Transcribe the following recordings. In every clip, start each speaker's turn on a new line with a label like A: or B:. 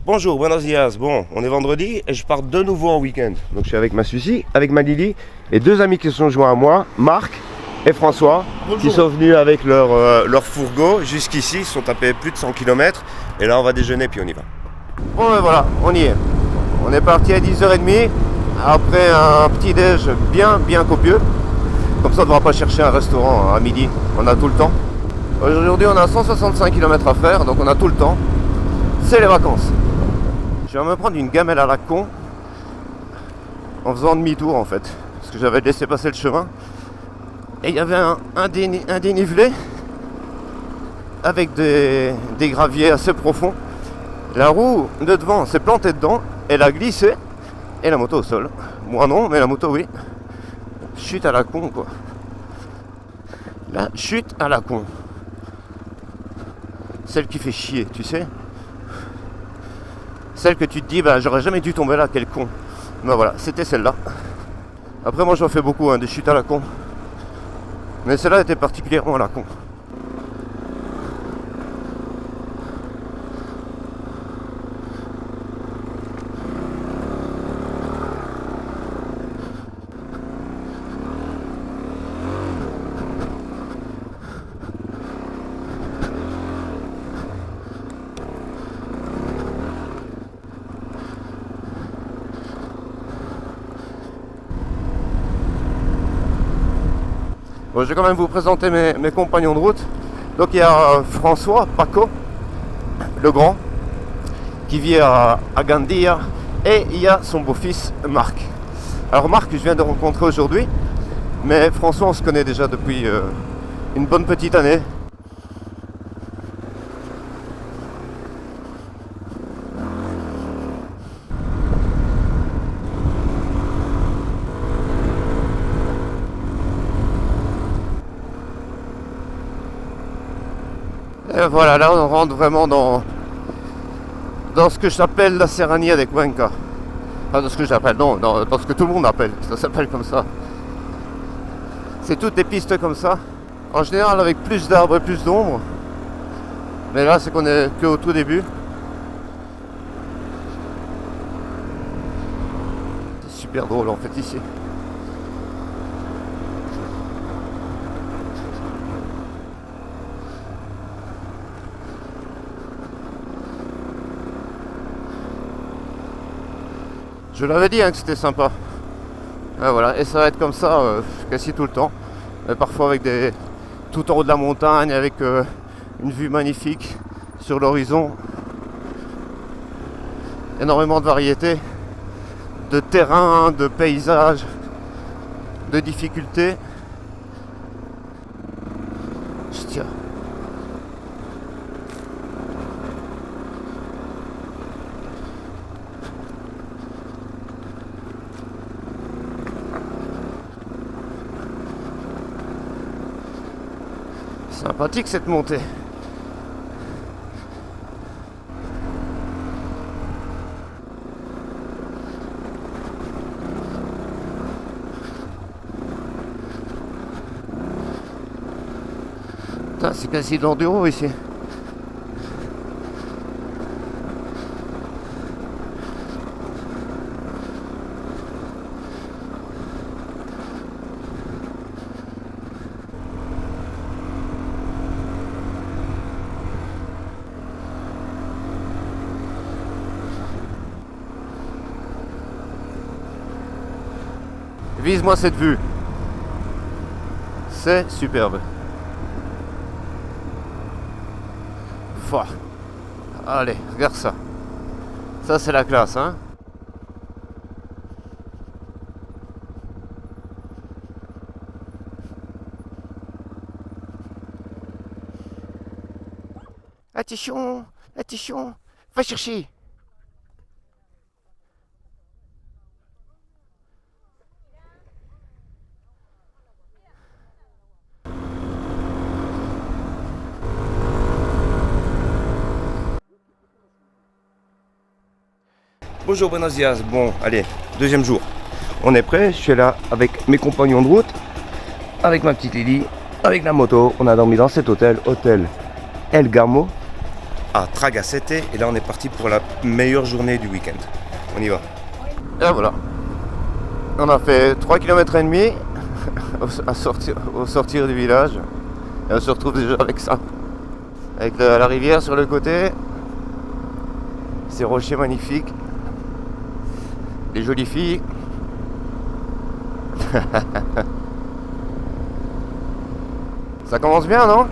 A: Bonjour, buenos dias. Bon, on est vendredi et je pars de nouveau en week-end. Donc je suis avec ma Suzy, avec ma Lily et deux amis qui se sont joints à moi, Marc et François. Bonjour. Qui sont venus avec leur fourgon jusqu'ici. Ils sont tapés plus de 100 km et là on va déjeuner puis on y va. Bon ben voilà, on y est. On est parti à 10h30 après un petit déj bien copieux. Comme ça on ne devra pas chercher un restaurant à midi, on a tout le temps. Aujourd'hui on a 165 km à faire, donc on a tout le temps. C'est les vacances. Je vais me prendre une gamelle à la con en faisant demi-tour en fait. Parce que j'avais laissé passer le chemin. Et il y avait un dénivelé avec des graviers assez profonds. La roue de devant s'est plantée dedans, elle a glissé et la moto au sol. Moi non, mais la moto oui. Chute à la con quoi. La chute à la con. Celle qui fait chier, tu sais. Celle que tu te dis, bah j'aurais jamais dû tomber là, quel con. Ben voilà, c'était celle-là. Après moi j'en fais beaucoup, des chutes à la con. Mais celle-là était particulièrement à la con. Bon, je vais quand même vous présenter mes compagnons de route. Donc il y a François, Paco, le grand, qui vit à Gandia, et il y a son beau-fils Marc. Alors Marc, je viens de rencontrer aujourd'hui, mais François, on se connaît déjà depuis une bonne petite année. Et voilà, là on rentre vraiment dans ce que j'appelle la Serranía de Cuenca. Enfin, dans ce que j'appelle, non, dans ce que tout le monde appelle, ça s'appelle comme ça. C'est toutes des pistes comme ça, en général avec plus d'arbres et plus d'ombre. Mais là c'est qu'on est que au tout début. C'est super drôle en fait ici. Je l'avais dit que c'était sympa. Et voilà, et ça va être comme ça quasi tout le temps. Et parfois avec tout en haut de la montagne, avec une vue magnifique sur l'horizon. Énormément de variétés, de terrain, de paysages, de difficultés. Tiens. Sympathique cette montée. Putain, c'est quasi de l'enduro ici. Vise-moi cette vue. C'est superbe. Fouah. Allez, regarde ça. Ça c'est la classe, hein. Attention, attention, va chercher. Bonjour, buenos dias. Bon, allez, deuxième jour. On est prêt, je suis là avec mes compagnons de route, avec ma petite Lily, avec la moto. On a dormi dans cet hôtel El Gamo. à Tragacete. Et là, on est parti pour la meilleure journée du week-end. On y va. Et voilà. On a fait 3 km et demi au sortir du village. Et on se retrouve déjà avec ça. Avec la rivière sur le côté. Ces rochers magnifiques. Les jolies filles. Ça commence bien, non?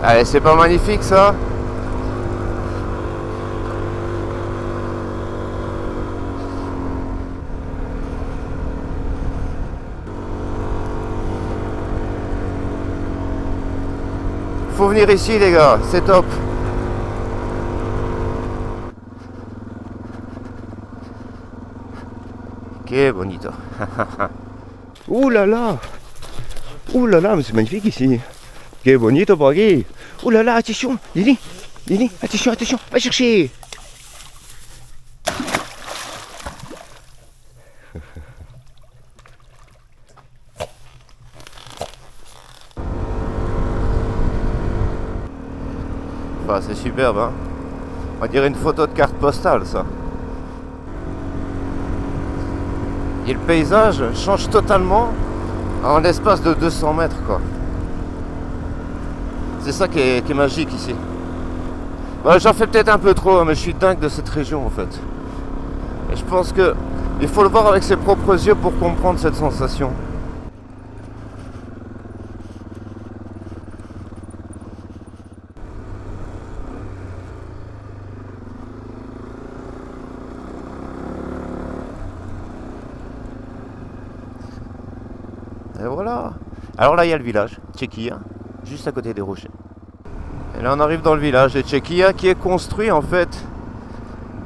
A: Allez, c'est pas magnifique ça? Faut venir ici les gars, c'est top. Que bonito. Ouh là là. Ouh là là, mais c'est magnifique ici. Que bonito por aquí. Ouh là là, attention, Lily. Lily, attention, attention, va chercher. Enfin, c'est superbe, hein. On dirait une photo de carte postale, ça. Et le paysage change totalement en l'espace de 200 mètres, quoi. C'est ça qui est magique ici. Bah, j'en fais peut-être un peu trop, mais je suis dingue de cette région, en fait. Et je pense que il faut le voir avec ses propres yeux pour comprendre cette sensation. Et voilà. Alors là, il y a le village, Tchekia, juste à côté des rochers. Et là, on arrive dans le village de Tchekia qui est construit en fait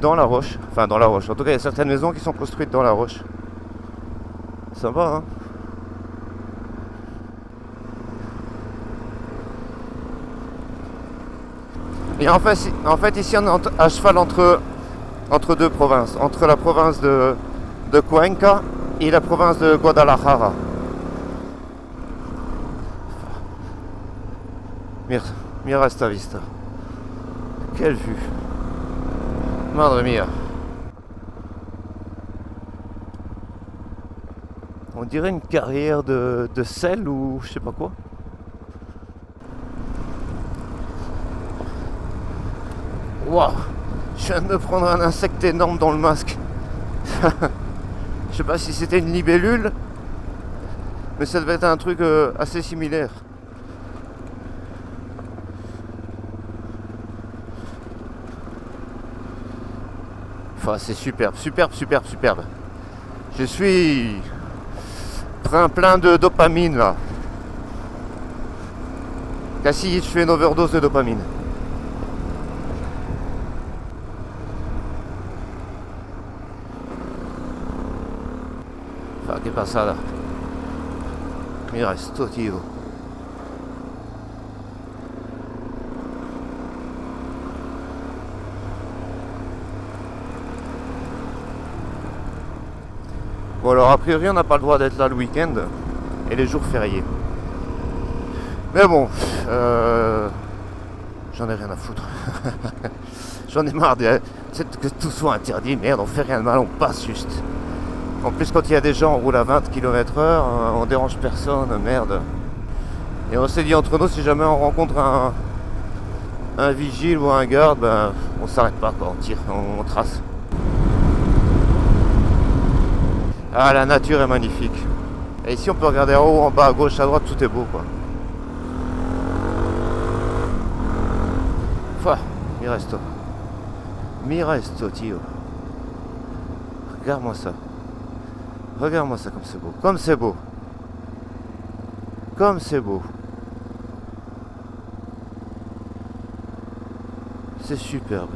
A: dans la roche. Enfin, dans la roche. En tout cas, il y a certaines maisons qui sont construites dans la roche. Sympa, hein? Et en fait, ici, on est à cheval entre deux provinces. Entre la province de Cuenca et la province de Guadalajara. Mira esta vista. Quelle vue. Madre mia. On dirait une carrière de sel ou je sais pas quoi. Waouh. Je viens de me prendre un insecte énorme dans le masque. Je sais pas si c'était une libellule, mais ça devait être un truc assez similaire. Enfin, c'est superbe, superbe, superbe, superbe. Je suis plein de dopamine là. Cassie, je fais une overdose de dopamine. Enfin, que passada. Mira esto, tío. Bon alors a priori on n'a pas le droit d'être là le week-end et les jours fériés. Mais bon, j'en ai rien à foutre. J'en ai marre que tout soit interdit, merde, on fait rien de mal, on passe juste. En plus quand il y a des gens on roule à 20 km/h, on dérange personne, merde. Et on s'est dit entre nous, si jamais on rencontre un vigile ou un garde, ben, on s'arrête pas quoi, on tire, on trace. Ah, la nature est magnifique. Et ici on peut regarder en haut, en bas, à gauche, à droite, tout est beau quoi. Enfin, mi resto, tio. Regarde-moi ça. Regarde-moi ça comme c'est beau. Comme c'est beau. Comme c'est beau. C'est superbe.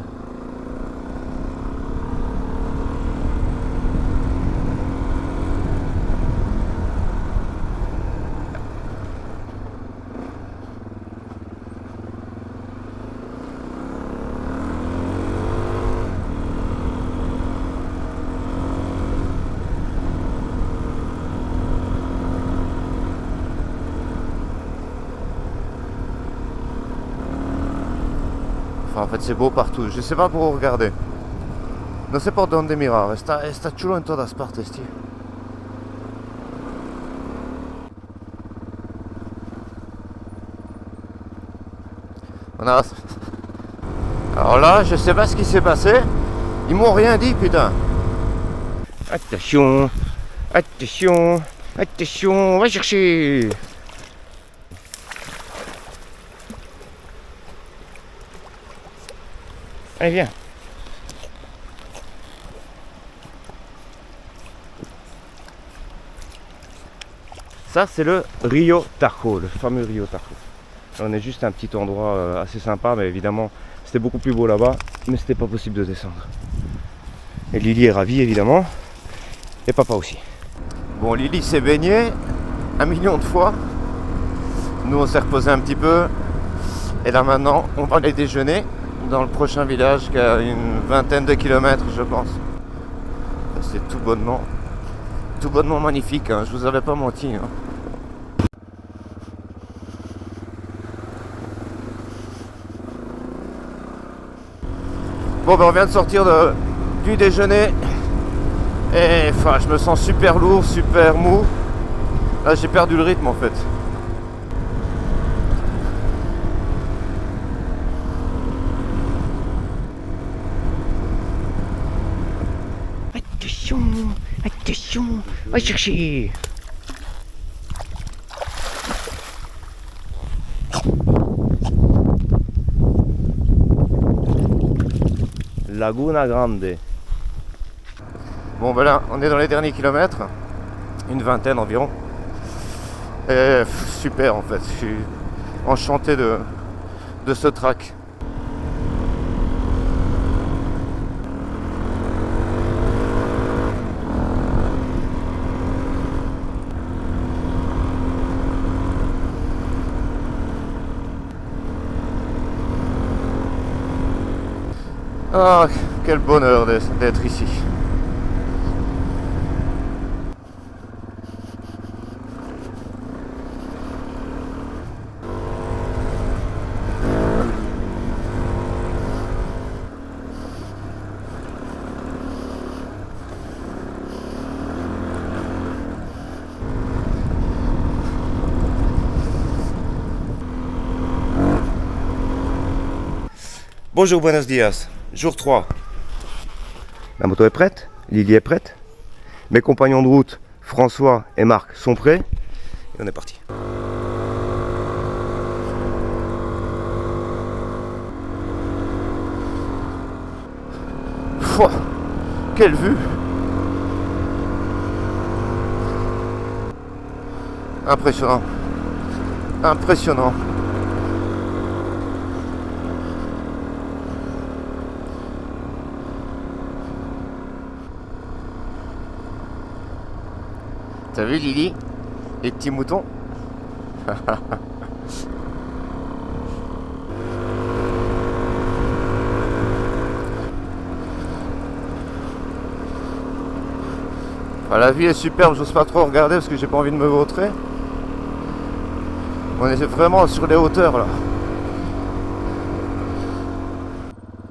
A: fait c'est beau partout, je sais pas pour où regarder. Non sé por dónde mirar, está chulo en todas partes, tío. Alors là, je sais pas ce qui s'est passé. Ils m'ont rien dit, putain. Attention, attention, attention, on va chercher. Allez, viens. Ça, c'est le Rio Tajo, le fameux Rio Tajo. On est juste à un petit endroit assez sympa, mais évidemment, c'était beaucoup plus beau là-bas, mais c'était pas possible de descendre. Et Lily est ravie, évidemment, et papa aussi. Bon, Lily s'est baignée 1 million de fois. Nous, on s'est reposé un petit peu. Et là, maintenant, on va aller déjeuner dans le prochain village qui a une vingtaine de kilomètres, je pense. C'est tout bonnement magnifique, hein. Je vous avais pas menti. Hein. Bon, ben on vient de sortir du déjeuner. Et enfin, je me sens super lourd, super mou. Là, j'ai perdu le rythme en fait. Attention, attention, va chercher. Laguna Grande. Bon ben là, on est dans les derniers kilomètres, une vingtaine environ. Et super en fait, je suis enchanté de ce track. Ah, quel bonheur d'être ici. Bonjour, buenos dias. Jour 3. La moto est prête, Lily est prête. Mes compagnons de route, François et Marc, sont prêts. Et on est parti. Pouah, quelle vue! Impressionnant. Impressionnant. T'as vu Lily? Les petits moutons? Enfin, la vue est superbe, j'ose pas trop regarder parce que j'ai pas envie de me vautrer. On est vraiment sur les hauteurs là.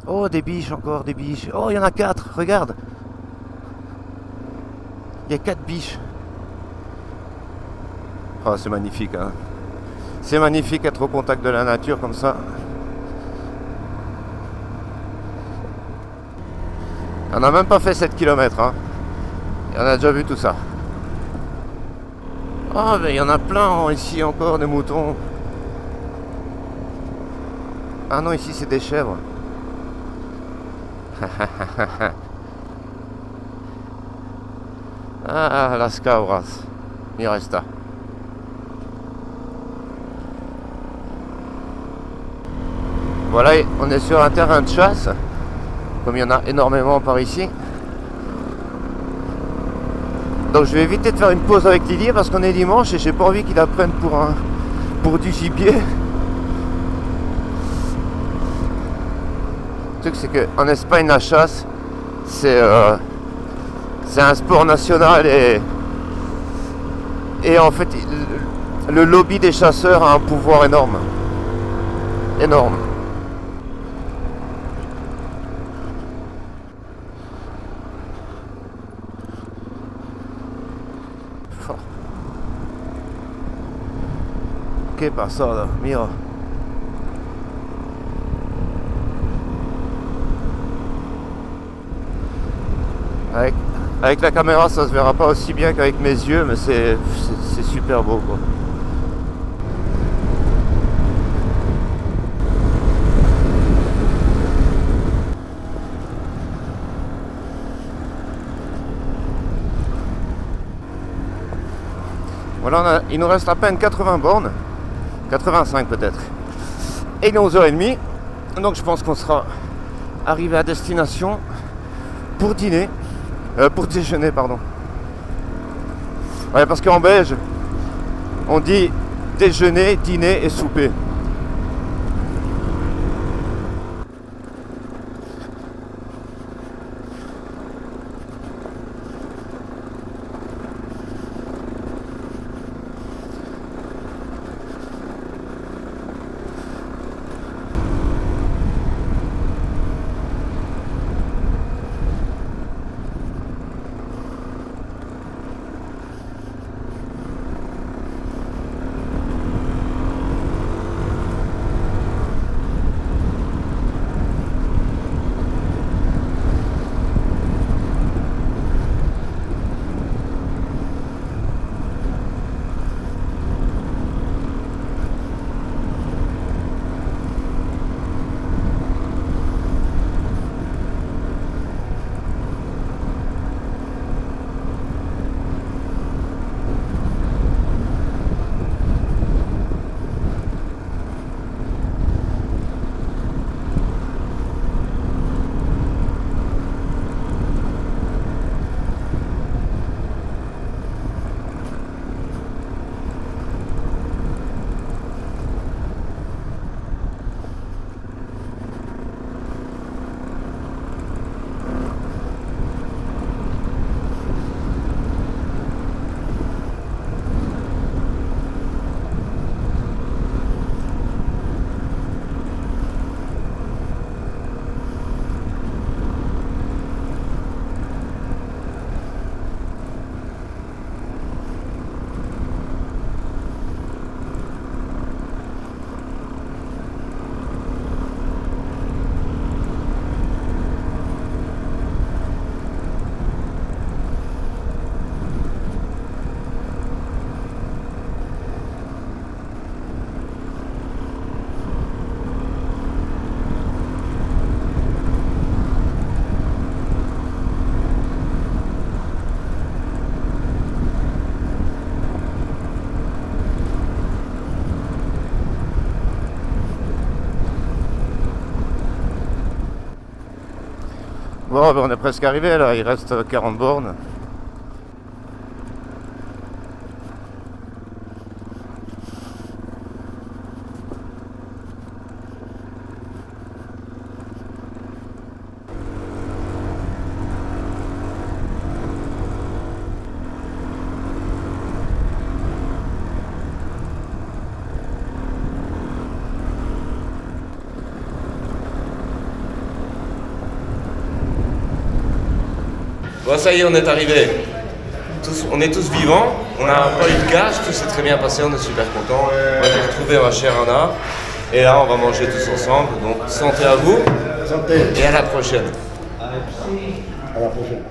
A: Oh, des biches encore, des biches. Oh, il y en a 4, regarde. Il y a 4 biches. Oh, c'est magnifique, hein. C'est magnifique être au contact de la nature comme ça. On n'a même pas fait 7 km, hein. Et on a déjà vu tout ça. Oh, mais il y en a plein ici encore, des moutons. Ah non, ici c'est des chèvres. Ah, las cabras. Il resta. Voilà, on est sur un terrain de chasse, comme il y en a énormément par ici. Donc je vais éviter de faire une pause avec Lily parce qu'on est dimanche et j'ai pas envie qu'il la prenne pour du gibier. Le truc c'est qu'en Espagne la chasse c'est un sport national et en fait le lobby des chasseurs a un pouvoir énorme. Énorme. ¿Qué pasada? Mira. Avec la caméra, ça se verra pas aussi bien qu'avec mes yeux, mais c'est super beau, quoi. Voilà, il nous reste à peine 80 bornes, 85 peut-être, et il est 11h30, donc je pense qu'on sera arrivé à destination pour dîner, pour déjeuner, pardon. Ouais, parce qu'en belge, on dit déjeuner, dîner et souper. Bon, ben on est presque arrivé là, il reste 40 bornes.
B: Bon, ça y est, on est arrivé. On est tous vivants, on n'a pas eu de cash, tout s'est très bien passé, on est super contents. On va retrouver ma chère Anna. Et là, on va manger tous ensemble. Donc, santé à vous.
A: Santé.
B: Et à la prochaine.
A: À la prochaine.